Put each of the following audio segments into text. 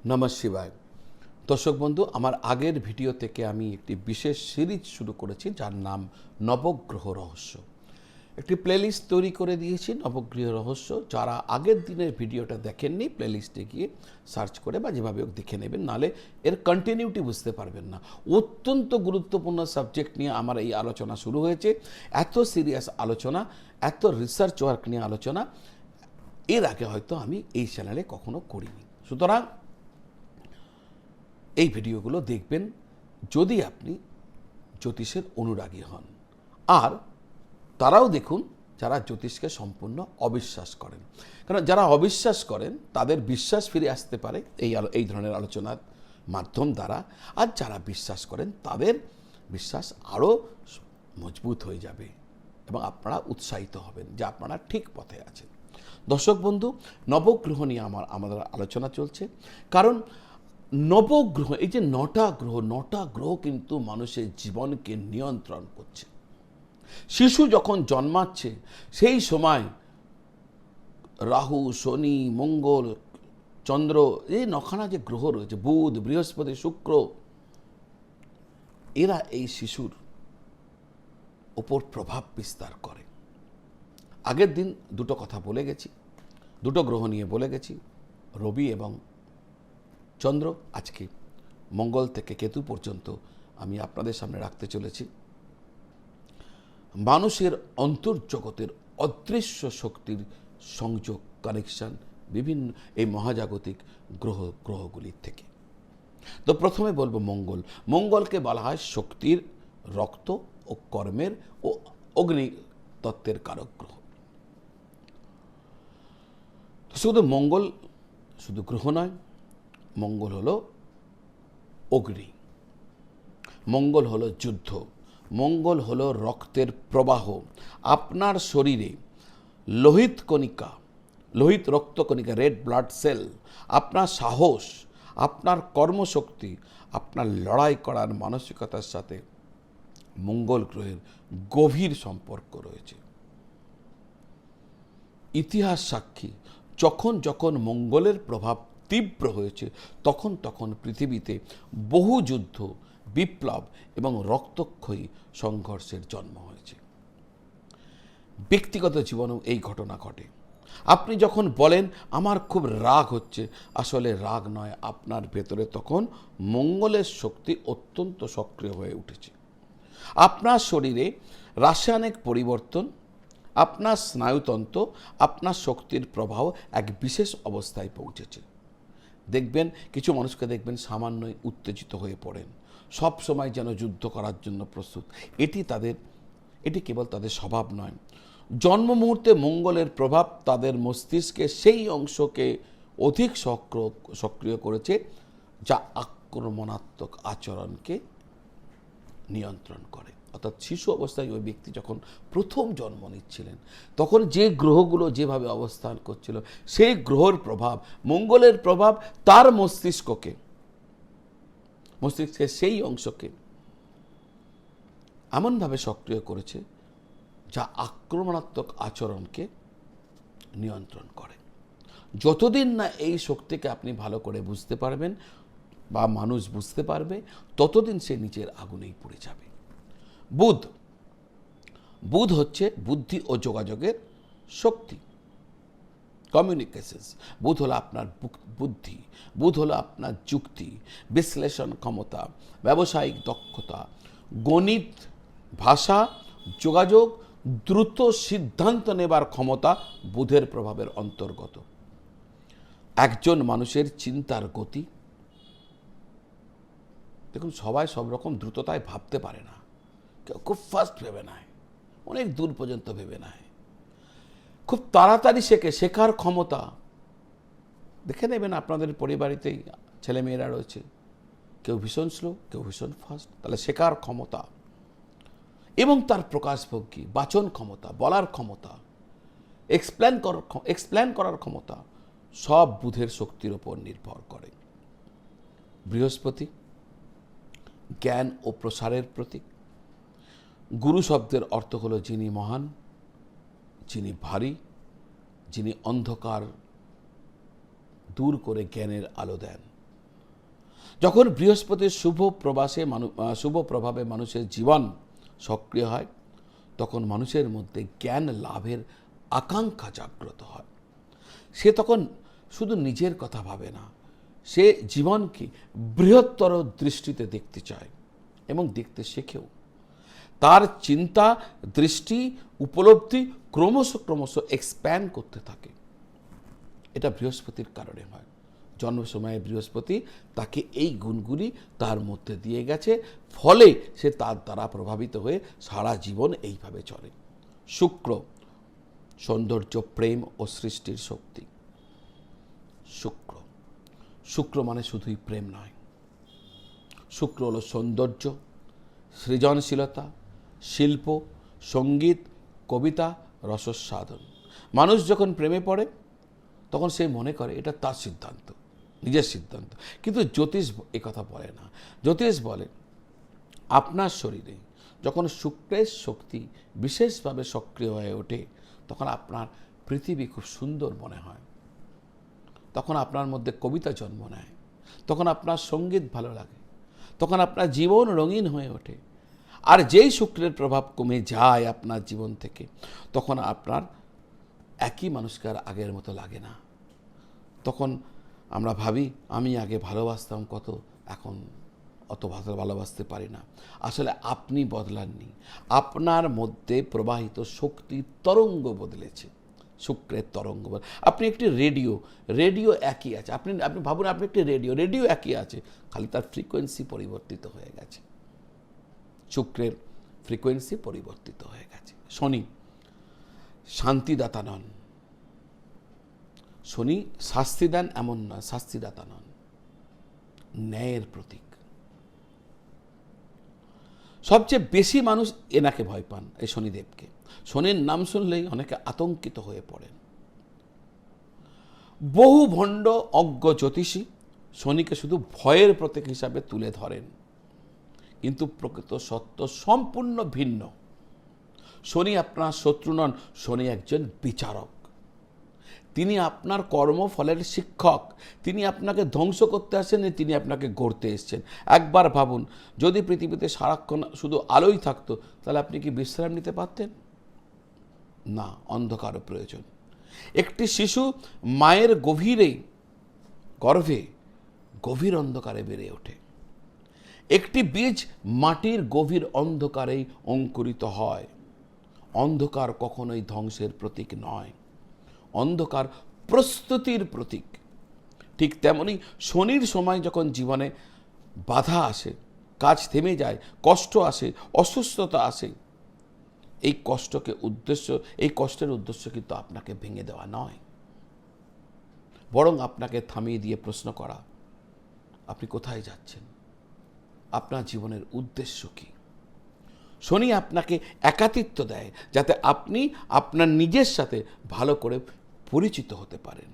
নমঃ শিবায়। দর্শক বন্ধু, আমার আগের ভিডিও থেকে আমি একটি বিশেষ সিরিজ শুরু করেছি যার নাম নবগ্রহ রহস্য। একটি প্লেলিস্ট তৈরি করে দিয়েছি নবগ্রহ রহস্য। যারা আগের দিনের ভিডিওটা দেখেননি প্লেলিস্টে গিয়ে সার্চ করে বা যেভাবে হোক দেখে নেবেন, নাহলে এর কন্টিনিউটি বুঝতে পারবেন না। অত্যন্ত গুরুত্বপূর্ণ সাবজেক্ট নিয়ে আমার এই আলোচনা শুরু হয়েছে। এত সিরিয়াস আলোচনা, এত রিসার্চ ওয়ার্ক নিয়ে আলোচনা এর আগে হয়তো আমি এই চ্যানেলে কখনো করিনি। সুতরাং এই ভিডিওগুলো দেখবেন যদি আপনি জ্যোতিষের অনুরাগী হন, আর তারাও দেখুন যারা জ্যোতিষকে সম্পূর্ণ অবিশ্বাস করেন। কারণ যারা অবিশ্বাস করেন তাদের বিশ্বাস ফিরে আসতে পারে এই ধরনের আলোচনার মাধ্যম দ্বারা, আর যারা বিশ্বাস করেন তাদের বিশ্বাস আরও মজবুত হয়ে যাবে এবং আপনারা উৎসাহিত হবেন যে আপনারা ঠিক পথে আছেন। দর্শক বন্ধু, নবগ্রহ নিয়ে আমাদের আলোচনা চলছে। কারণ নবগ্রহ, এই যে নটা গ্রহ কিন্তু মানুষের জীবনকে নিয়ন্ত্রণ করছে। শিশু যখন জন্মাচ্ছে সেই সময় রাহু, শনি, মঙ্গল, চন্দ্র, এই নখানা যে গ্রহ রয়েছে, বুধ, বৃহস্পতি, শুক্র, এরা এই শিশুর ওপর প্রভাব বিস্তার করে। আগের দিন দুটো কথা বলে গেছি, দুটো গ্রহ নিয়ে বলে গেছি, রবি এবং চন্দ্র। আজকে মঙ্গল থেকে কেতু পর্যন্ত আমি আপনাদের সামনে রাখতে চলেছি মানুষের অন্তর্জগতের অদৃশ্য শক্তির সংযোগ, কানেকশন বিভিন্ন এই মহাজাগতিক গ্রহগুলির থেকে। তো প্রথমে বলবো মঙ্গল। মঙ্গলকে বলা হয় শক্তির, রক্ত ও কর্মের ও অগ্নি তত্ত্বের কারক গ্রহ। শুধু মঙ্গল শুধু গ্রহ নয়, মঙ্গল হলো অগ্নি, মঙ্গল হলো যুদ্ধ, মঙ্গল হলো রক্তের প্রবাহ। আপনার শরীরে লোহিত রক্তকণিকা, রেড ব্লাড সেল, আপনার সাহস, আপনার কর্মশক্তি, আপনার লড়াই করার মানসিকতার সাথে মঙ্গল গ্রহের গভীর সম্পর্ক রয়েছে। ইতিহাস সাক্ষী, যখন যখন মঙ্গলের প্রভাব তীব্র হয়েছে তখন তখন পৃথিবীতে বহু যুদ্ধ, বিপ্লব এবং রক্তক্ষয়ী সংঘর্ষের জন্ম হয়েছে। ব্যক্তিগত জীবনেও এই ঘটনা ঘটে। আপনি যখন বলেন আমার খুব রাগ হচ্ছে, আসলে রাগ নয়, আপনার ভেতরে তখন মঙ্গলের শক্তি অত্যন্ত সক্রিয় হয়ে উঠেছে। আপনার শরীরে রাসায়নিক পরিবর্তন, আপনার স্নায়ুতন্ত্র, আপনার শক্তির প্রবাহ এক বিশেষ অবস্থায় পৌঁছেছে। দেখবেন কিছু মানুষকে দেখবেন সামান্যই উত্তেজিত হয়ে পড়েন, সব সময় যেন যুদ্ধ করার জন্য প্রস্তুত। এটি কেবল তাদের স্বভাব নয়, জন্ম মুহূর্তে মঙ্গলের প্রভাব তাদের মস্তিষ্কে সেই অংশকে অধিক সক্রিয় করেছে যা আক্রমণাত্মক আচরণকে নিয়ন্ত্রণ করে। অর্থাৎ শিশু অবস্থায় ওই ব্যক্তি যখন প্রথম জন্ম নিচ্ছিলেন তখন যে গ্রহগুলো যেভাবে অবস্থান করছিল, সেই গ্রহের প্রভাব, মঙ্গলের প্রভাব তার মস্তিষ্কের সেই অংশকে এমনভাবে সক্রিয় করেছে যা আক্রমণাত্মক আচরণকে নিয়ন্ত্রণ করে। যতদিন না এই শক্তিকে আপনি ভালো করে বুঝতে পারবেন বা মানুষ বুঝতে পারবে, ততদিন সে নিজের আগুনেই পড়ে যাবে। বুধ হচ্ছে বুদ্ধি ও যোগাযোগের শক্তি, কমিউনিকেশনস। বুধ হলো আপনার বুদ্ধি, বুধ হলো আপনার যুক্তি, বিশ্লেষণ ক্ষমতা, ব্যবসায়িক দক্ষতা, গণিত, ভাষা, যোগাযোগ, দ্রুত সিদ্ধান্ত নেবার ক্ষমতা বুধের প্রভাবের অন্তর্গত। একজন মানুষের চিন্তার গতি, দেখুন সবাই সব রকম দ্রুততায় ভাবতে পারে না। কেউ খুব ফাস্ট ভেবে নেয়, অনেক দূর পর্যন্ত ভেবে নেয়, খুব তাড়াতাড়ি শেখার ক্ষমতা। দেখে নেবেন আপনাদের পরিবারেতেই ছেলেমেয়েরা রয়েছে, কেউ ভীষণ স্লো, কেউ ভীষণ ফাস্ট। তাহলে শেখার ক্ষমতা এবং তার প্রকাশভঙ্গি, বাচন ক্ষমতা, বলার ক্ষমতা, এক্সপ্লেন করার ক্ষমতা সব বুধের শক্তির উপর নির্ভর করে। বৃহস্পতি জ্ঞান ও প্রসারের প্রতীক। গুরু শব্দের অর্থ হলো যিনি মহান, যিনি ভারী, যিনি অন্ধকার দূর করে জ্ঞানের আলো দেন। যখন বৃহস্পতির শুভ প্রভাবে মানুষের জীবন সক্রিয় হয়, তখন মানুষের মধ্যে জ্ঞান লাভের আকাঙ্ক্ষা জাগ্রত হয়। সে তখন শুধু নিজের কথা ভাবে না, সে জীবনকে বৃহত্তর দৃষ্টিতে দেখতে চায় এবং দেখতে শেখেও। তার চিন্তা, দৃষ্টি, উপলব্ধি ক্রমশ এক্সপ্যান্ড করতে থাকে। এটা বৃহস্পতির কারণে হয়। জন্ম সময়ে বৃহস্পতি তাকে এই গুণগুলি তার মধ্যে দিয়ে গেছে, ফলে সে তার দ্বারা প্রভাবিত হয়ে সারা জীবন এইভাবে চলে। শুক্র, সৌন্দর্য, প্রেম ও সৃষ্টির শক্তি। শুক্র মানে শুধুই প্রেম নয়। শুক্র হলো সৌন্দর্য, সৃজনশীলতা, শিল্প, সঙ্গীত, কবিতা, রসস্বাদন। মানুষ যখন প্রেমে পড়ে তখন সে মনে করে এটা তার সিদ্ধান্ত, নিজের সিদ্ধান্ত। কিন্তু জ্যোতিষ কথা বলে না। জ্যোতিষ বলে আপনার শরীরে যখন শুক্রের শক্তি বিশেষভাবে সক্রিয় হয়ে ওঠে, তখন আপনার পৃথিবী খুব সুন্দর মনে হয়, তখন আপনার মধ্যে কবিতা জন্ম নেয়, তখন আপনার সঙ্গীত ভালো লাগে, তখন আপনার জীবন রঙিন হয়ে ওঠে। আর যেই শুক্রের প্রভাব কমে যায় আপনার জীবন থেকে, তখন আপনার একই মানুষকে আর আগের মতো লাগে না। তখন আমরা ভাবি আমি আগে ভালোবাসতাম কত, এখন অত ভালোবাসতে পারি না। আসলে আপনি বদলাননি, আপনার মধ্যে প্রবাহিত শক্তির তরঙ্গ বদলেছে। শুক্রের তরঙ্গ, আপনি একটি রেডিও একই আছে। আপনি ভাবুন আপনি একটি রেডিও একই আছে, খালি তার ফ্রিকোয়েন্সি পরিবর্তিত হয়ে গেছে। শুক্রের ফ্রিকোয়েন্সি পরিবর্তিত হয়ে গেছে। শনি শান্তিদাতা নন। শনি শাস্তি দেন এমন নয়, শাস্তিদাতা নন, ন্যায়ের প্রতীক। সবচেয়ে বেশি মানুষ এনাকে ভয় পান, এই শনিদেবকে। শনির নাম শুনলেই অনেকে আতঙ্কিত হয়ে পড়েন। বহু ভণ্ড অজ্ঞ জ্যোতিষী শনিকে শুধু ভয়ের প্রতীক হিসাবে তুলে ধরেন, কিন্তু প্রকৃত সত্য সম্পূর্ণ ভিন্ন। শনি আপনার শত্রু নন, শনি একজন বিচারক। তিনি আপনার কর্মফলের শিক্ষক। তিনি আপনাকে ধ্বংস করতে আসেননি, তিনি আপনাকে গড়তে এসেছেন। একবার ভাবুন, যদি পৃথিবীতে সারাক্ষণ শুধু আলোই থাকতো, তাহলে আপনি কি বিশ্রাম নিতে পারতেন? না, অন্ধকারও প্রয়োজন। একটি শিশু মায়ের গর্ভে গভীর অন্ধকারে বেড়ে ওঠে। একটি বীজ মাটির গভীর অন্ধকারেই অঙ্কুরিত হয়। অন্ধকার কখনোই ধ্বংসের প্রতীক নয়, অন্ধকার প্রস্তুতির প্রতীক। ঠিক তেমনি শনির সময় যখন জীবনে বাধা আসে, কাজ থেমে যায়, কষ্ট আসে, অসুস্থতা আসে, এই কষ্টের উদ্দেশ্য কিন্তু আপনাকে ভেঙে দেওয়া নয়, বরং আপনাকে থামিয়ে দিয়ে প্রশ্ন করা, আপনি কোথায় যাচ্ছেন, আপনার জীবনের উদ্দেশ্য কি। শনি আপনাকে একাকিত্ব দেয়, যাতে আপনি আপনার নিজের সাথে ভালো করে পরিচিত হতে পারেন।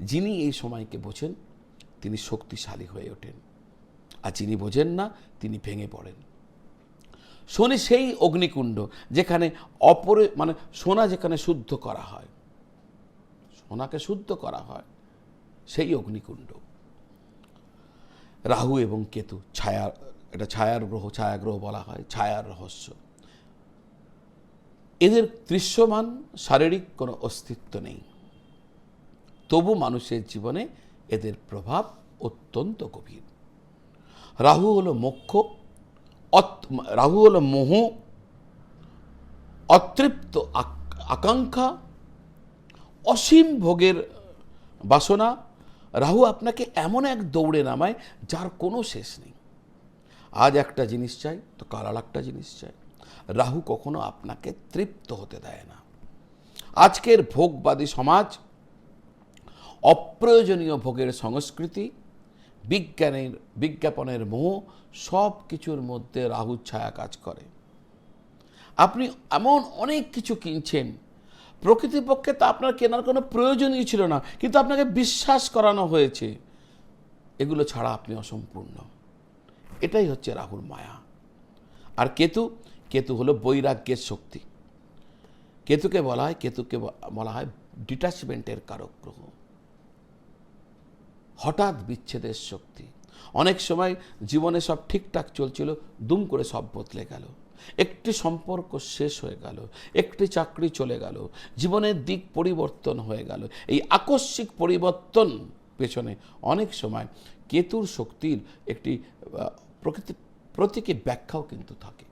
যিনি এই সময়কে বোঝেন তিনি শক্তিশালী হয়ে ওঠেন, আর যিনি বোঝেন না তিনি ভেঙে পড়েন। শনি সেই অগ্নিকুণ্ড যেখানে সোনা যেখানে শুদ্ধ করা হয়, সোনাকে শুদ্ধ করা হয়, সেই অগ্নিকুণ্ড। রাহু এবং কেতু ছায়াগ্রহ বলা হয়, ছায়ার রহস্য। এদের দৃশ্যমান শারীরিক কোনো অস্তিত্ব নেই, তবু মানুষের জীবনে এদের প্রভাব অত্যন্ত গভীর। রাহু হলো মোহ, অতৃপ্ত আকাঙ্ক্ষা, অসীম ভোগের বাসনা। রাহু আপনাকে এমন এক দৌড়ে নামায় যার কোনো শেষ নেই। আজ একটা জিনিস চাই তো কাল আর একটা জিনিস চাই। রাহু কখনো আপনাকে তৃপ্ত হতে দেয় না। আজকের ভোগবাদী সমাজ, অপ্রয়োজনীয় ভোগের সংস্কৃতি, বিজ্ঞাপনের মোহ, সব কিছুর মধ্যে রাহুর ছায়া কাজ করে। আপনি এমন অনেক কিছু কিনছেন, প্রকৃতপক্ষে তা আপনার কেনার কোনো প্রয়োজনই ছিল না, কিন্তু আপনাকে বিশ্বাস করানো হয়েছে এগুলো ছাড়া আপনি অসম্পূর্ণ। এটাই হচ্ছে রাহুর মায়া। আর কেতু হলো বৈরাগ্যের শক্তি। কেতুকে বলা হয় ডিটাচমেন্টের কারক গ্রহ, হঠাৎ বিচ্ছেদের শক্তি। অনেক সময় জীবনে সব ঠিকঠাক চলছিল, দুম করে সব বদলে গেল, একটি সম্পর্ক শেষ হয়ে গেল, একটি চাকরি চলে গেল, জীবনের দিক পরিবর্তন হয়ে গেল। এই আকস্মিক পরিবর্তন পেছনে অনেক সময় কেতুর শক্তির একটি প্রতীকী ব্যাখ্যাও কিন্তু থাকে।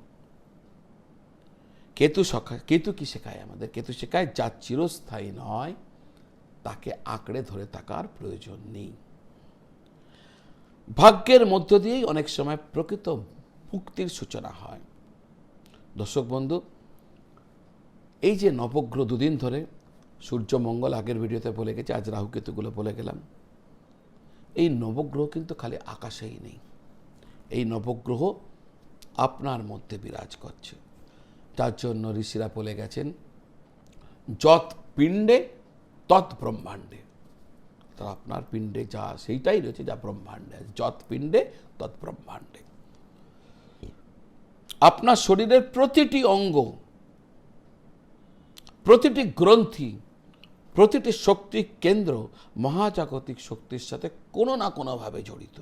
কেতু কি শেখায় আমাদের? কেতু শেখায় যা চিরস্থায়ী নয় তাকে আঁকড়ে ধরে থাকার প্রয়োজন নেই। ভাগ্যের মধ্য দিয়েই অনেক সময় প্রকৃত মুক্তির সূচনা হয়। দর্শক বন্ধু, এই যে নবগ্রহ দুদিন ধরে সূর্য মঙ্গল আগের ভিডিওতে বলে গেছে, আজ রাহু কেতুগুলো বলে গেলাম, এই নবগ্রহ কিন্তু খালি আকাশেই নেই, এই নবগ্রহ আপনার মধ্যে বিরাজ করছে। তার জন্য ঋষিরা বলে গেছেন যৎ পিণ্ডে তৎ ব্রহ্মাণ্ডে। তো আপনার পিণ্ডে যা সেইটাই রয়েছে যা ব্রহ্মাণ্ডে, যৎ পিণ্ডে তৎ ব্রহ্মাণ্ডে। আপনার শরীরের প্রতিটি অঙ্গ, প্রতিটি গ্রন্থি, প্রতিটি শক্তি কেন্দ্র মহাজাগতিক শক্তির সাথে কোনো না কোনোভাবে জড়িত।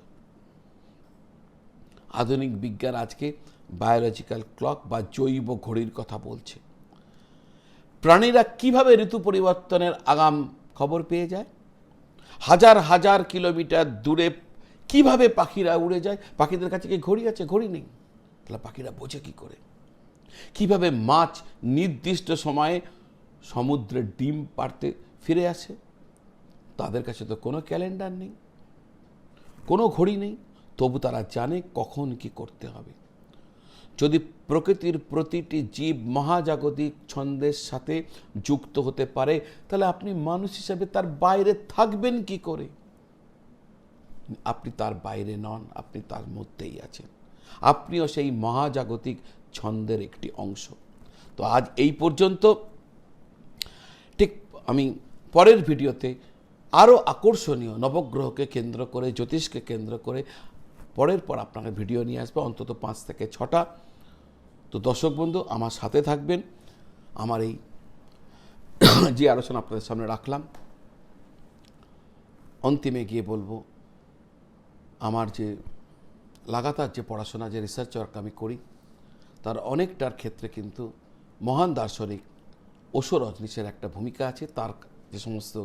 আধুনিক বিজ্ঞান আজকে বায়োলজিক্যাল ক্লক বা জৈব ঘড়ির কথা বলছে। প্রাণীরা কিভাবে ঋতু পরিবর্তনের আগাম খবর পেয়ে যায়? হাজার হাজার কিলোমিটার দূরে কিভাবে পাখিরা উড়ে যায়? পাখিদের কাছে কি ঘড়ি আছে? ঘড়ি নেই। তাহলে পাখিরা বোঝে কি করে? কিভাবে মাছ নির্দিষ্ট সময়ে সমুদ্রে ডিম পাড়তে ফিরে আসে? তাদের কাছে তো কোনো ক্যালেন্ডার নেই, কোনো ঘড়ি নেই, তবু তারা জানে কখন কি করতে হবে। যদি প্রকৃতির প্রতিটি জীব মহাজাগতিক ছন্দের সাথে যুক্ত হতে পারে, তাহলে আপনি মানুষ হিসেবে তার বাইরে থাকবেন কি করে? আপনি তার বাইরে নন, আপনি তার মধ্যেই আছেন। আপনিও সেই মহাজাগতিক ছন্দের একটি অংশ। তো আজ এই পর্যন্ত। ঠিক আমি পরের ভিডিওতে আরও আকর্ষণীয় নবগ্রহকে কেন্দ্র করে, জ্যোতিষকে কেন্দ্র করে পরের পর আপনাকে ভিডিও নিয়ে আসবে, অন্তত 5 থেকে 6টা। তো দর্শক বন্ধু, আমার সাথে থাকবেন। আমার এই যে আলোচনা আপনাদের সামনে রাখলাম, অন্তিমে গিয়ে বলবো, আমার যে লাগাতার যে পড়াশোনা, যে রিসার্চ ওয়ার্ক আমি করি, তার অনেকটার ক্ষেত্রে কিন্তু মহান দার্শনিক ওশো রজনীশের একটা ভূমিকা আছে। তার যে সমস্ত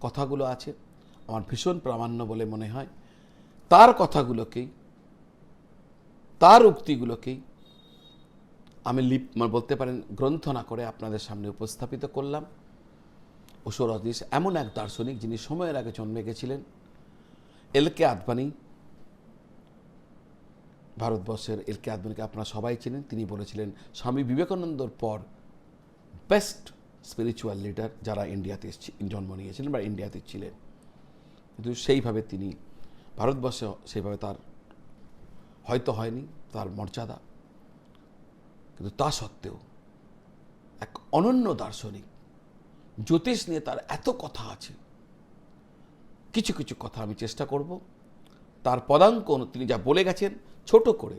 কথাগুলো আছে আমার ভীষণ প্রামাণ্য বলে মনে হয়। তার কথাগুলোকেই, তার উক্তিগুলোকেই আমি বলতে পারেন গ্রন্থ না করে আপনাদের সামনে উপস্থাপিত করলাম। ওশো রজনীশ এমন এক দার্শনিক যিনি সময়ের আগে জন্মে গেছিলেন। এলকে আদবানি, ভারতবর্ষের এলকে আদবানিকে আপনারা সবাই চেনেন। তিনি বলেছিলেন স্বামী বিবেকানন্দর পর বেস্ট স্পিরিচুয়াল লিডার যারা ইন্ডিয়াতে জন্ম নিয়েছিলেন বা ইন্ডিয়াতে ছিলেন। কিন্তু সেইভাবে তিনি ভারতবর্ষে সেইভাবে তার হয়তো হয়নি তার মর্যাদা, কিন্তু তা সত্ত্বেও এক অনন্য দার্শনিক। জ্যোতিষ নিয়ে তার এত কথা আছে, কিছু কিছু কথা আমি চেষ্টা করব তার পদাঙ্ক তিনি যা বলে গেছেন ছোট করে,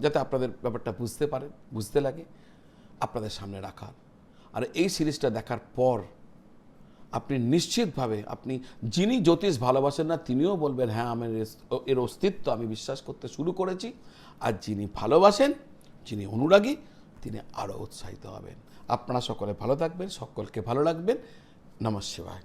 যাতে আপনাদের ব্যাপারটা বুঝতে পারেন, বুঝতে লাগে, আপনাদের সামনে রাখার। আর এই সিরিজটা দেখার পর আপনি নিশ্চিতভাবে, আপনি যিনি জ্যোতিষ ভালোবাসেন না তিনিও বলবেন হ্যাঁ, আমার এর অস্তিত্ব আমি বিশ্বাস করতে শুরু করেছি। আর যিনি ভালোবাসেন, যিনি অনুরাগী, তিনি আরও উৎসাহিত হবেন। আপনারা সকলে ভালো থাকবেন, সকলকে ভালো রাখবেন। নমঃ শিবায়।